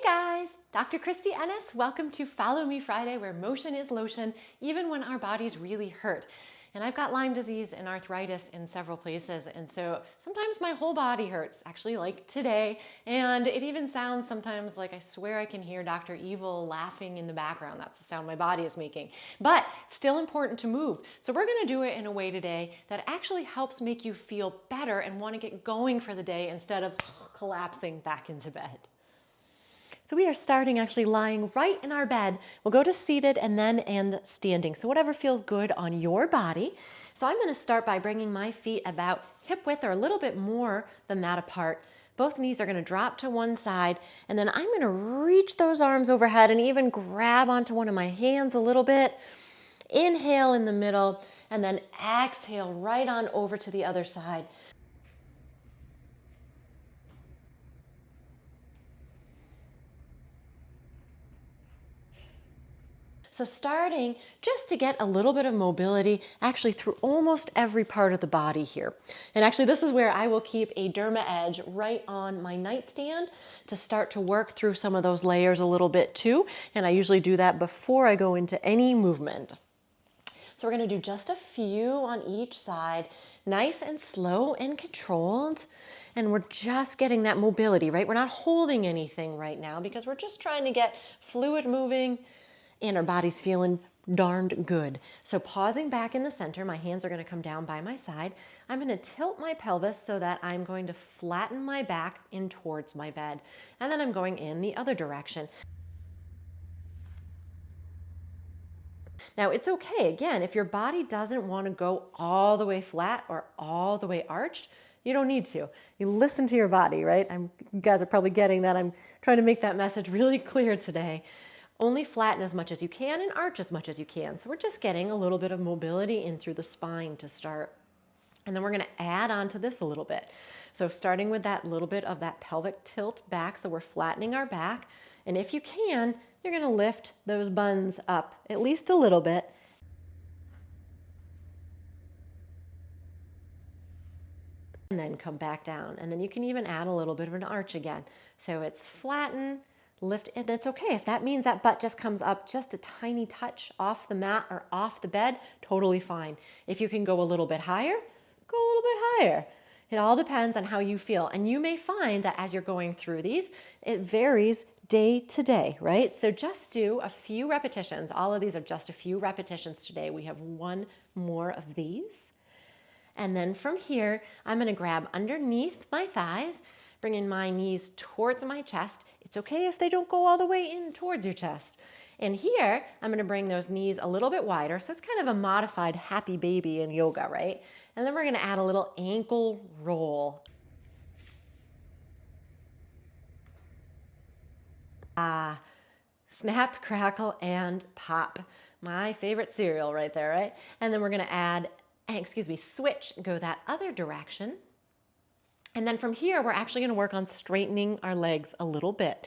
guys, Dr. Christy Ennis. Welcome to Follow Me Friday, where motion is lotion, even when our bodies really hurt. And I've got Lyme disease and arthritis in several places, and so sometimes my whole body hurts, actually like today, and it even sounds sometimes like I swear I can hear Dr. Evil laughing in the background. That's the sound my body is making. But it's still important to move. So we're gonna do it in a way today that actually helps make you feel better and wanna get going for the day instead of collapsing back into bed. So we are starting actually lying right in our bed. We'll go to seated and then end standing. So whatever feels good on your body. So I'm going to start by bringing my feet about hip width or a little bit more than that apart. Both knees are going to drop to one side, and then I'm going to reach those arms overhead and even grab onto one of my hands a little bit. Inhale in the middle, and then exhale right on over to the other side. So starting just to get a little bit of mobility actually through almost every part of the body here. And actually this is where I will keep a derma edge right on my nightstand to start to work through some of those layers a little bit too. And I usually do that before I go into any movement. So we're going to do just a few on each side, nice and slow and controlled. And we're just getting that mobility, right? We're not holding anything right now because we're just trying to get fluid moving and our body's feeling darned good. So pausing back in the center, my hands are going to come down by my side. I'm going to tilt my pelvis so that I'm going to flatten my back in towards my bed. And then I'm going in the other direction. Now it's okay, again, if your body doesn't want to go all the way flat or all the way arched, you don't need to. You listen to your body, right? You guys are probably getting that. I'm trying to make that message really clear today. Only flatten as much as you can and arch as much as you can. So we're just getting a little bit of mobility in through the spine to start. And then we're gonna add on to this a little bit. So starting with that little bit of that pelvic tilt back, so we're flattening our back. And if you can, you're gonna lift those buns up at least a little bit. And then come back down. And then you can even add a little bit of an arch again. So it's flatten, lift, and that's okay. If that means that butt just comes up just a tiny touch off the mat or off the bed, totally fine. If you can go a little bit higher, go a little bit higher. It all depends on how you feel. And you may find that as you're going through these, it varies day to day, right? So just do a few repetitions. All of these are just a few repetitions today. We have one more of these. And then from here, I'm going to grab underneath my thighs, bringing my knees towards my chest. It's okay if they don't go all the way in towards your chest. And here, I'm going to bring those knees a little bit wider. So it's kind of a modified happy baby in yoga, right? And then we're going to add a little ankle roll. Snap, crackle, and pop. My favorite cereal right there, right? And then we're going to add, switch, go that other direction. And then from here, we're actually going to work on straightening our legs a little bit.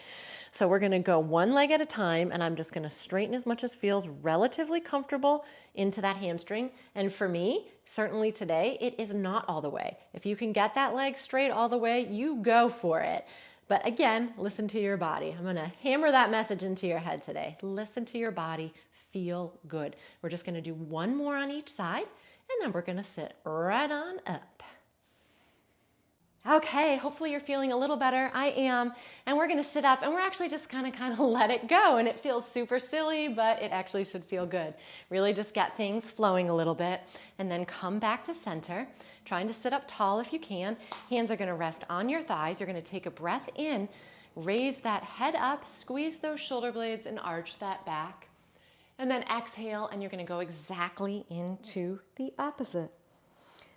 So we're going to go one leg at a time, and I'm just going to straighten as much as feels relatively comfortable into that hamstring. And for me, certainly today, it is not all the way. If you can get that leg straight all the way, you go for it. But again, listen to your body. I'm going to hammer that message into your head today. Listen to your body, feel good. We're just going to do one more on each side, and then we're going to sit right on up. Okay, hopefully you're feeling a little better. I am. And we're going to sit up and we're actually just kind of let it go. And it feels super silly, but it actually should feel good. Really just get things flowing a little bit and then come back to center. Trying to sit up tall if you can. Hands are going to rest on your thighs. You're going to take a breath in, raise that head up, squeeze those shoulder blades and arch that back. And then exhale and you're going to go exactly into the opposite.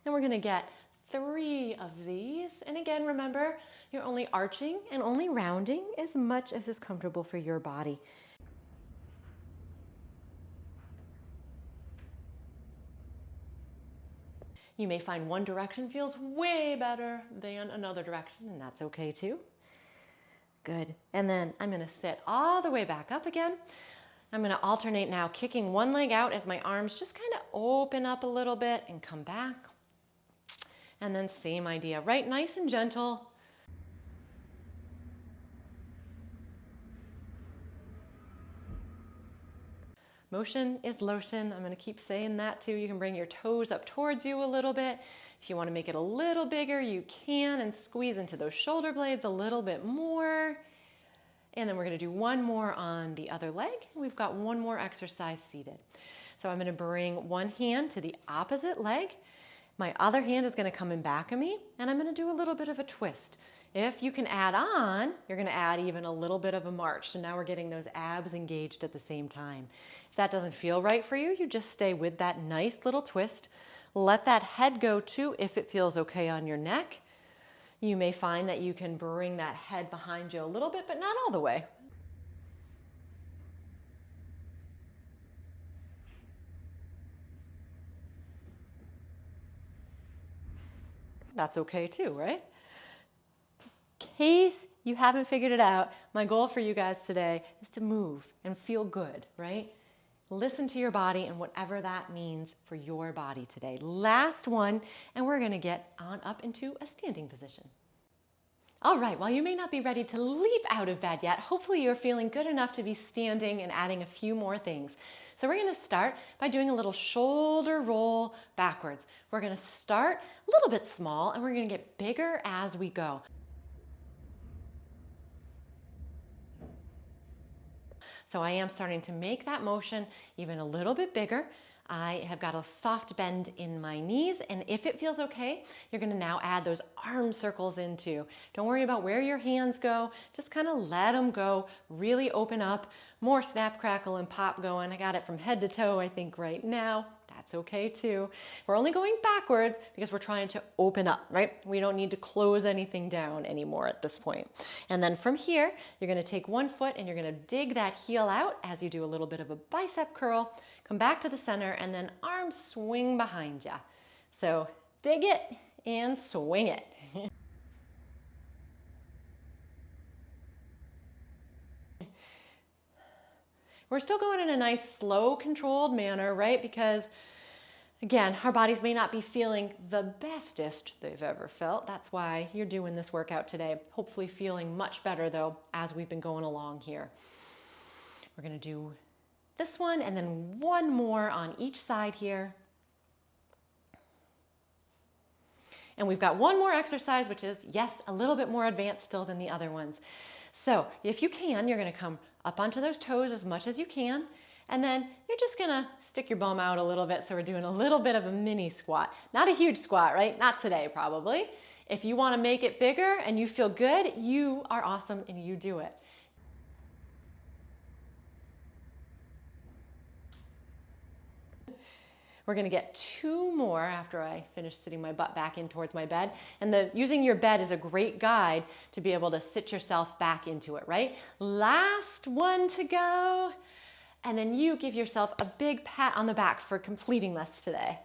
And we're going to get 3 of these. And again, remember, you're only arching and only rounding as much as is comfortable for your body. You may find one direction feels way better than another direction, and that's okay too. Good. And then I'm going to sit all the way back up again. I'm going to alternate now, kicking one leg out as my arms just kind of open up a little bit and come back. And then same idea, right? Nice and gentle. Motion is lotion. I'm going to keep saying that too. You can bring your toes up towards you a little bit. If you want to make it a little bigger, you can, and squeeze into those shoulder blades a little bit more. And then we're going to do one more on the other leg. We've got one more exercise seated. So I'm going to bring one hand to the opposite leg. My other hand is going to come in back of me, and I'm going to do a little bit of a twist. If you can add on, you're going to add even a little bit of a march. So now we're getting those abs engaged at the same time. If that doesn't feel right for you, you just stay with that nice little twist. Let that head go too if it feels okay on your neck. You may find that you can bring that head behind you a little bit, but not all the way. That's okay too, right? In case you haven't figured it out, my goal for you guys today is to move and feel good, right? Listen to your body and whatever that means for your body today. Last one, and we're going to get on up into a standing position. All right, while you may not be ready to leap out of bed yet, hopefully you're feeling good enough to be standing and adding a few more things. So we're going to start by doing a little shoulder roll backwards. We're going to start a little bit small, and we're going to get bigger as we go. So I am starting to make that motion even a little bit bigger. I have got a soft bend in my knees, and if it feels okay, you're going to now add those arm circles in too. Don't worry about where your hands go, just kind of let them go, really open up, more snap, crackle, and pop going. I got it from head to toe, I think, right now. That's okay too. We're only going backwards because we're trying to open up, right? We don't need to close anything down anymore at this point. And then from here, you're going to take one foot and you're going to dig that heel out as you do a little bit of a bicep curl. Come back to the center and then arms swing behind you. So dig it and swing it. We're still going in a nice, slow, controlled manner, right? Because again, our bodies may not be feeling the bestest they've ever felt. That's why you're doing this workout today. Hopefully feeling much better though, as we've been going along here. We're gonna do this one and then one more on each side here. And we've got one more exercise, which is, yes, a little bit more advanced still than the other ones. So if you can, you're gonna come up onto those toes as much as you can. And then you're just gonna stick your bum out a little bit. So we're doing a little bit of a mini squat. Not a huge squat, right? Not today, probably. If you wanna make it bigger and you feel good, you are awesome and you do it. We're gonna get two more after I finish sitting my butt back in towards my bed. And using your bed is a great guide to be able to sit yourself back into it, right? Last one to go. And then you give yourself a big pat on the back for completing this today.